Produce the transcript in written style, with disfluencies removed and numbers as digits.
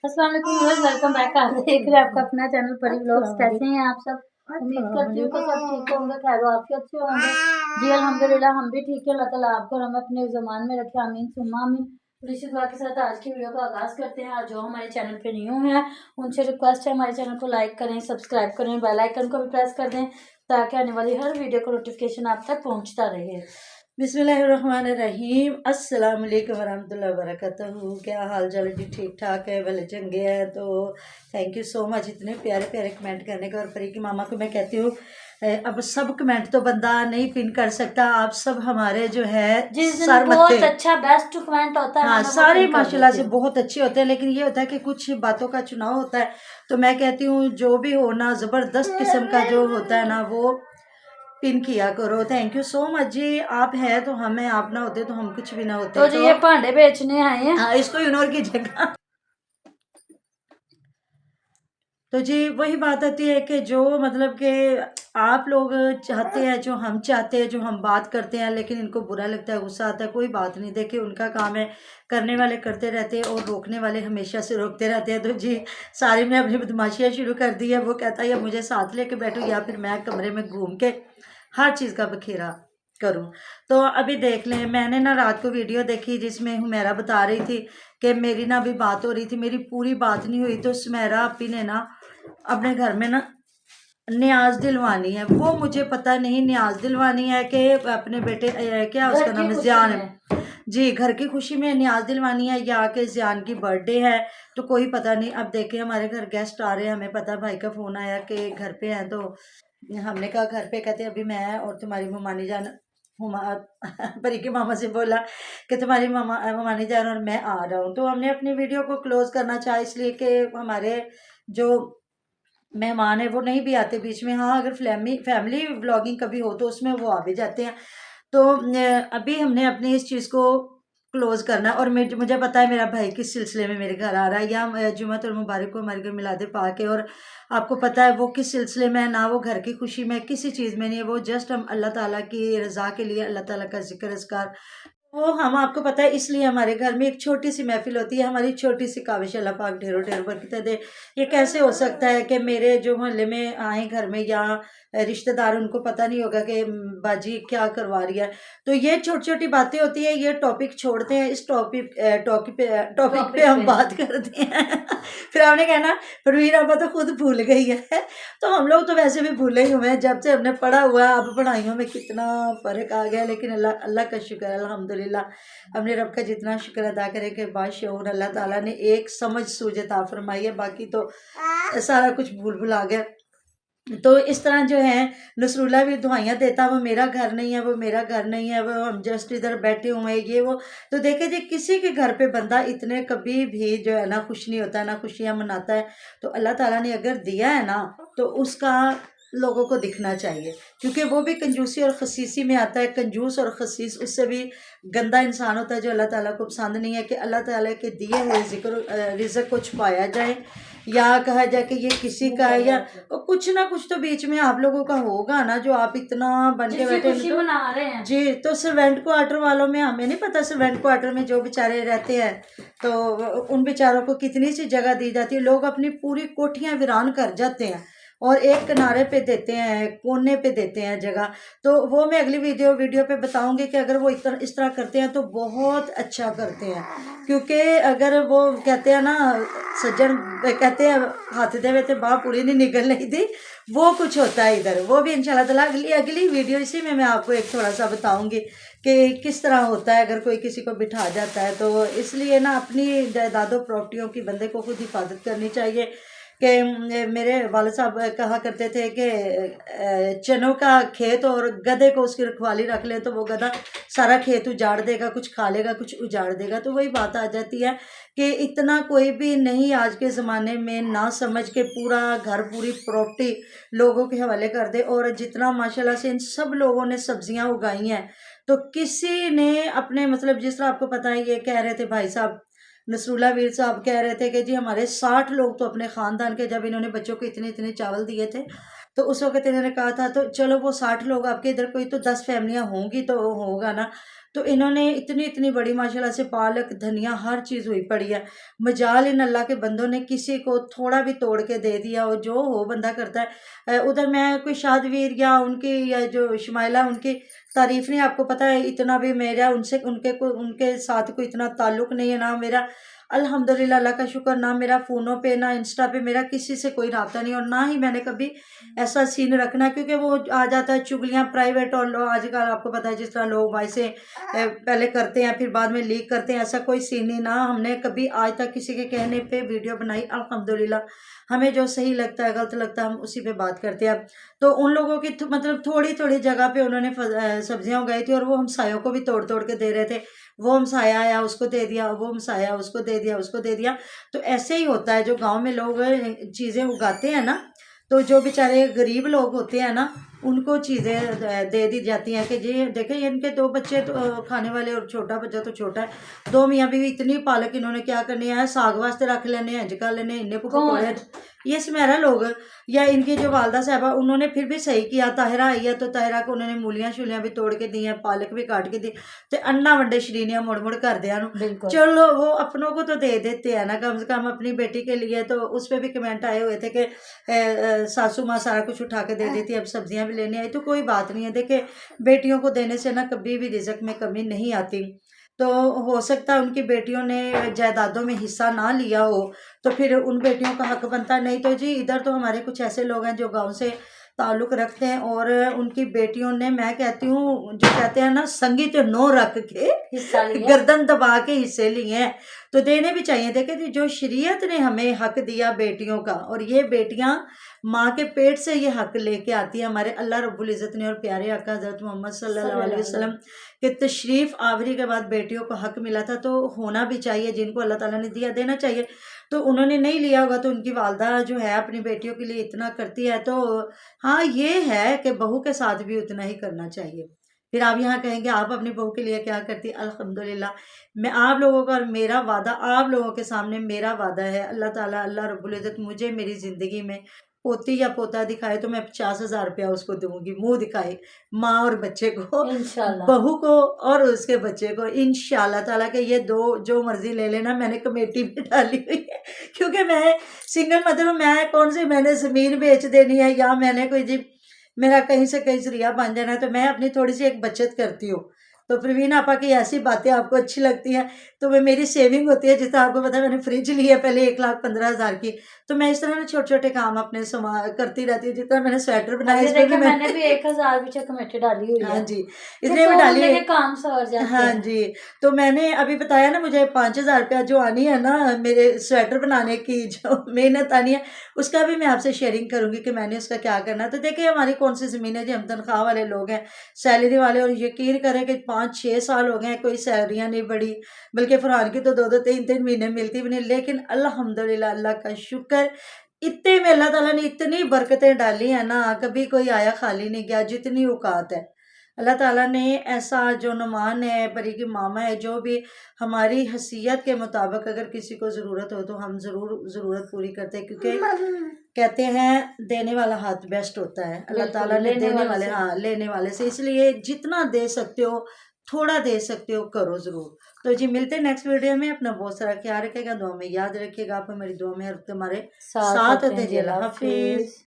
अस्सलाम वालेकुम viewers, welcome back. आप देख रहे हैं आपका अपना चैनल परी व्लॉग्स। कैसे हैं आप सब? उम्मीद करती हूँ कि सब ठीक होंगे, खैर आफियत से होंगे। जी अल्हम्दुलिल्लाह, हम भी ठीक है। अल्लाह ताला आपको और हमें अपने ज़मान में रखे, आमीन सुम्मा आमीन। तो इसी दुआ के साथ आज की वीडियो का आगाज़ करते हैं। आज जो हमारे चैनल पे न्यू है उनसे रिक्वेस्ट है हमारे चैनल को लाइक करें, सब्सक्राइब करें, बेल आइकन को भी प्रेस कर दें ताकि आने वाली हर वीडियो का नोटिफिकेशन आप तक पहुँचता रहे। बिस्मिल्लाहिर्रहमानिर्रहीम। अस्सलाम वालेकुम वरहमतुल्लाहि वबरकातुहू। क्या हाल चाल है जी? ठीक ठाक है, भले चंगे हैं। तो थैंक यू सो मच इतने प्यारे प्यारे कमेंट करने का। और परी की मामा को मैं कहती हूँ अब सब कमेंट तो बंदा नहीं पिन कर सकता, आप सब हमारे जो है जिस दिन सर बहुत मत्थे। अच्छा बेस्ट कमेंट होता है हाँ, ना, सारे माशाल्लाह से बहुत अच्छे होते हैं, लेकिन ये होता है कि कुछ बातों का चुनाव होता है। तो मैं कहती हूँ जो भी हो ना, ज़बरदस्त किस्म का जो होता है ना वो पिन किया करो। थैंक यू सो मच जी। आप है तो हमें, आप ना होते तो हम कुछ भी ना होते। तो जी ये भांडे बेचने आए हैं। हाँ, इसको इग्नोर कीजिएगा। तो जी वही बात आती है कि जो मतलब कि आप लोग चाहते हैं, जो हम चाहते हैं, जो हम बात करते हैं, लेकिन इनको बुरा लगता है, गुस्सा आता है। कोई बात नहीं, देखिए उनका काम है, करने वाले करते रहते हैं और रोकने वाले हमेशा से रोकते रहते हैं। तो जी सारी ने अपनी बदमाशियाँ शुरू कर दी है। वो कहता है या मुझे साथ लेके बैठो या फिर मैं कमरे में घूम के हर चीज़ का बखेरा करूं। तो अभी देख लें, मैंने ना रात को वीडियो देखी जिसमें हुमैरा बता रही थी कि मेरी ना अभी बात हो रही थी, मेरी पूरी बात नहीं हुई। तो सुमेरा अपी ने ना अपने घर में ना न्याज दिलवानी है। वो मुझे पता नहीं न्याज दिलवानी है कि अपने बेटे क्या उसका नाम है, ज़ियान है जी, घर की खुशी में न्याज दिलवानी है या कि ज़ियान की बर्थडे है। तो कोई पता नहीं। अब देखें हमारे घर गेस्ट आ रहे हैं, हमें पता भाई का फ़ोन आया कि घर पे हैं। तो हमने कहा घर पे, कहते अभी मैं और तुम्हारी ममानी जान परी के मामा से बोला कि तुम्हारी ममानी जान और मैं आ रहा हूँ। तो हमने अपनी वीडियो को क्लोज करना चाहा, इसलिए कि हमारे जो मेहमान है वो नहीं भी आते बीच में। हाँ, अगर फैमिली व्लॉगिंग कभी हो तो उसमें वो आ भी जाते हैं। तो अभी हमने अपनी इस चीज़ को क्लोज करना। और मुझे पता है मेरा भाई किस सिलसिले में मेरे घर आ रहा है, या जुम्मतुल मुबारक को हमारे घर मिलाद पाक है। और आपको पता है वो किस सिलसिले में है ना, वो घर की खुशी में किसी चीज़ में नहीं है, वो जस्ट हम अल्लाह ताला की रज़ा के लिए, अल्लाह ताला का जिक्र अस्कार, वो हम आपको पता है इसलिए हमारे घर में एक छोटी सी महफिल होती है। हमारी छोटी सी काविश, अल्लाह पाक ढेरों ढेरों बरकतें दे। ये कैसे हो सकता है कि मेरे जो मोहल्ले में आए घर में या रिश्तेदार, उनको पता नहीं होगा कि बाजी क्या करवा रही है। तो ये छोटी छोटी बातें होती है। ये टॉपिक छोड़ते हैं, इस टॉपिक पे हम बात करते हैं। फिर आपने कहना परवीन आपा तो खुद भूल गई है। तो हम लोग तो वैसे भी भूले ही हुए हैं, जब से हमने पढ़ा हुआ है। अब पढ़ाइयों में कितना फ़र्क आ गया, लेकिन अल्लाह अल्लाह का शुक्र है, अल्हम्दुलिल्लाह। हमने रब का जितना शुक्र अदा करें कि बाशऊर अल्लाह ताला ने एक समझ सूझ अता फरमाई है, बाकी तो सारा कुछ भूल भुला गया। तो इस तरह जो है नसरुल्ला भी दुआइयाँ देता, वो मेरा घर नहीं है, वो मेरा घर नहीं है, वो हम जस्ट इधर बैठे हुए हैं, ये वो। तो देखे जी, किसी के घर पे बंदा इतने कभी भी जो है ना खुश नहीं होता, ना खुशियाँ मनाता है। तो अल्लाह ताला ने अगर दिया है ना, तो उसका लोगों को दिखना चाहिए, क्योंकि वो भी कंजूसी और खसीसी में आता है। कंजूस और खसीस उससे भी गंदा इंसान होता है, जो अल्लाह ताला को पसंद नहीं है कि अल्लाह ताला के दिए हुए रिज़्क़ को छुपाया जाए, या कहा जाए कि ये किसी का है, या कुछ ना कुछ तो बीच में आप लोगों का होगा ना, जो आप इतना बन के बैठे खुशी मना रहे हैं जी। तो सर्वेंट क्वार्टर वालों में हमें नहीं पता, सर्वेंट क्वार्टर में जो बेचारे रहते हैं, तो उन बेचारों को कितनी सी जगह दी जाती है। लोग अपनी पूरी कोठियाँ वीरान कर जाते हैं और एक किनारे पे देते हैं, कोने पे देते हैं जगह। तो वो मैं अगली वीडियो पे बताऊंगी कि अगर वो इस तरह करते हैं तो बहुत अच्छा करते हैं। क्योंकि अगर वो कहते हैं ना, सज्जन कहते हैं हाथ दे वे बाह पूरी नहीं निकल रही थी, वो कुछ होता है इधर। वो भी इंशाल्लाह ताला अगली वीडियो इसी में मैं आपको एक थोड़ा सा बताऊंगी कि किस तरह होता है अगर कोई किसी को बिठा जाता है। तो इसलिए ना अपनी जायदादों प्रॉपर्टियों की बंदे को खुद हिफाजत करनी चाहिए। कि मेरे वाले साहब कहा करते थे कि चनों का खेत और गधे को उसकी रखवाली रख ले तो वो गधा सारा खेत उजाड़ देगा, कुछ खा लेगा, कुछ उजाड़ देगा। तो वही बात आ जाती है कि इतना कोई भी नहीं आज के ज़माने में ना समझ के पूरा घर, पूरी प्रॉपर्टी लोगों के हवाले कर दे। और जितना माशाल्लाह से इन सब लोगों ने सब्जियां उगाई हैं, तो किसी ने अपने मतलब, जिस तरह आपको पता है, ये कह रहे थे भाई साहब नसरुल्ला वीर साहब कह रहे थे कि जी हमारे 60 लोग तो अपने ख़ानदान के, जब इन्होंने बच्चों को इतने इतने चावल दिए थे तो उस वक्त इन्होंने कहा था तो चलो वो 60 लोग आपके इधर, कोई तो 10 फैमिलियाँ होंगी तो होगा ना। तो इन्होंने इतनी इतनी बड़ी माशाल्लाह से पालक धनिया हर चीज़ हुई पड़ी है। मजाल इन अल्लाह के बंदों ने किसी को थोड़ा भी तोड़ के दे दिया, और जो हो बंदा करता है। उधर मैं कोई शादवीर या उनकी या जो शमाइला उनकी तारीफ नहीं, आपको पता है इतना भी मेरा उनसे उनके साथ कोई इतना ताल्लुक नहीं है ना मेरा। अल्हम्दुलिल्लाह, अल्लाह का शुक्र, ना मेरा फ़ोनों पे ना इंस्टा पे मेरा किसी से कोई रब्ता नहीं, और ना ही मैंने कभी ऐसा सीन रखना, क्योंकि वो आ जाता है चुगलियाँ प्राइवेट। और लोग आजकल आपको पता है जिस तरह लोग वैसे पहले करते हैं फिर बाद में लीक करते हैं, ऐसा कोई सीन नहीं। ना हमने कभी आज तक किसी के कहने पे वीडियो बनाई। अल्हम्दुलिल्लाह, हमें जो सही लगता है, गलत लगता है, हम उसी पे बात करते हैं। तो उन लोगों की मतलब थोड़ी थोड़ी जगह पे उन्होंने सब्जियां उगाई थी, और वो हमसायों को भी तोड़ तोड़ के दे रहे थे। वो हमसाया आया उसको दे दिया, वो हमसाया उसको दे दिया, उसको दे दिया। तो ऐसे ही होता है, जो गांव में लोग चीज़ें उगाते हैं ना, तो जो बेचारे गरीब लोग होते हैं ना, उनको चीज़ें दे दी जाती हैं कि जी देखें इनके 2 बच्चे तो खाने वाले, और छोटा बच्चा तो छोटा है। 2 मियाँ बीवी इतनी पालक इन्होंने क्या करनी है, साग वास्ते रख लेने, इंज कर लेने, इन्हें को पकौड़े। ये सुमेरा लोग या इनकी जो वालदा साहबा, उन्होंने फिर भी सही किया। ताहिरा आई है तो ताहिरा को उन्होंने मूलियां शूलियां भी तोड़ के दी हैं, पालक भी काट के दी, तो अन्ना वड्डे शरीनिया मुड़ मुड़ कर दिया। चलो वो अपनों को तो दे देते हैं ना, कम से कम अपनी बेटी के लिए। तो उस पर भी कमेंट आए हुए थे कि सासू माँ सारा कुछ उठा के दे देती, अब सब्जियां भी लेने आई। तो कोई बात नहीं है, देखिए बेटियों को देने से ना कभी भी रिज़्क में कमी नहीं आती। तो हो सकता है उनकी बेटियों ने जायदादों में हिस्सा ना लिया हो, तो फिर उन बेटियों का हक बनता नहीं। तो जी इधर तो हमारे कुछ ऐसे लोग हैं जो गांव से ताल्लुक़ रखते हैं, और उनकी बेटियों ने, मैं कहती हूँ जो कहते हैं ना, संगी तो नो रख के हिस्सा लिया, गर्दन दबा के हिस्से लिए हैं। तो देने भी चाहिए। देखिए जो शरीयत ने हमें हक दिया बेटियों का, और ये बेटियां माँ के पेट से ये हक लेके आती है। हमारे अल्लाह रब्बुल इज़्ज़त ने और प्यारे आका हज़रत मोहम्मद सल्लल्लाहु अलैहि वसल्लम के तशरीफ़ आवरी के बाद बेटियों को हक मिला था, तो होना भी चाहिए। जिनको अल्लाह ताला ने दिया देना चाहिए। तो उन्होंने नहीं लिया होगा, तो उनकी वालदा जो है अपनी बेटियों के लिए इतना करती है। तो हाँ, ये है कि बहू के साथ भी उतना ही करना चाहिए। फिर आप यहाँ कहेंगे आप अपनी बहू के लिए क्या करती? अल्हम्दुलिल्लाह, मैं आप लोगों का और मेरा वादा, आप लोगों के सामने मेरा वादा है, अल्लाह ताला, अल्लाह रब्बुल इज़्ज़त मुझे मेरी ज़िंदगी में पोती या पोता दिखाए तो मैं 50,000 रुपया उसको दूंगी, मुंह दिखाए, माँ और बच्चे को, इंशाल्लाह। बहू को और उसके बच्चे को, इंशाल्लाह ताला के ये 2 जो मर्जी ले लेना। मैंने कमेटी भी डाली हुई है, क्योंकि मैं सिंगल मदर हूँ। मैं कौन सी मैंने ज़मीन बेच देनी है, या मैंने कोई जी मेरा कहीं से कहीं ज़रिया बन जाना है। तो मैं अपनी थोड़ी सी एक बचत करती हूँ। तो प्रवीण आपा की ऐसी बातें आपको अच्छी लगती हैं, तो वो मेरी सेविंग होती है। जितना आपको पता है मैंने फ्रिज ली है पहले 1,15,000 की। तो मैं इस तरह ना छोटे छोटे काम अपने करती रहती हूँ। जितना मैंने स्वेटर बनाया, अभी इसमें भी देखिए मैंने भी 1000 पीछे कमेटी डाली हुई हाँ है। जी, तो इसलिए मैं 100 डाली बंदे है। के काम सवर जाते हाँ हैं। जी, तो मैंने अभी बताया ना, मुझे 5,000 रुपया जो आनी है ना मेरे स्वेटर बनाने की, जो मेहनत आनी है, उसका भी मैं आपसे शेयरिंग करूंगी कि मैंने उसका क्या करना है। तो देखिए हमारी कौन सी ज़मीन है जी, हम तनख्वाह वाले लोग हैं, सैलरी वाले, और यकीन करें कि 5-6 साल हो गए हैं कोई सैलरियाँ नहीं बढ़ी, बल्कि फरहान की तो 2-2 3-3 महीने मिलती भी नहीं। लेकिन अल्हम्दुलिल्लाह, अल्लाह का शुक्र, इतने में अल्लाह ताला ने इतनी बरकतें डाली हैं ना, कभी कोई आया खाली नहीं गया। जितनी औकात है अल्लाह ताला ने ऐसा, जो नुमान है, परी की मामा है, जो भी हमारी हैसियत के मुताबिक अगर किसी को ज़रूरत हो तो हम ज़रूर ज़रूरत पूरी करते हैं। क्योंकि कहते हैं देने वाला हाथ बेस्ट होता है। अल्लाह बिल्कुल, ताला ने लेने देने वाले वाले, से। हाँ, लेने वाले से। इसलिए जितना दे सकते हो, थोड़ा दे सकते हो, करो ज़रूर। तो जी मिलते हैं नेक्स्ट वीडियो में। अपना बहुत सारा ख्याल रखिएगा, दुआ में याद रखिएगा। आप हमारी दुआ में हमारे साथ साथ होते होते हैं हैं जी। जी, अल्लाह अल्लाह हाफिज़। हाफिज।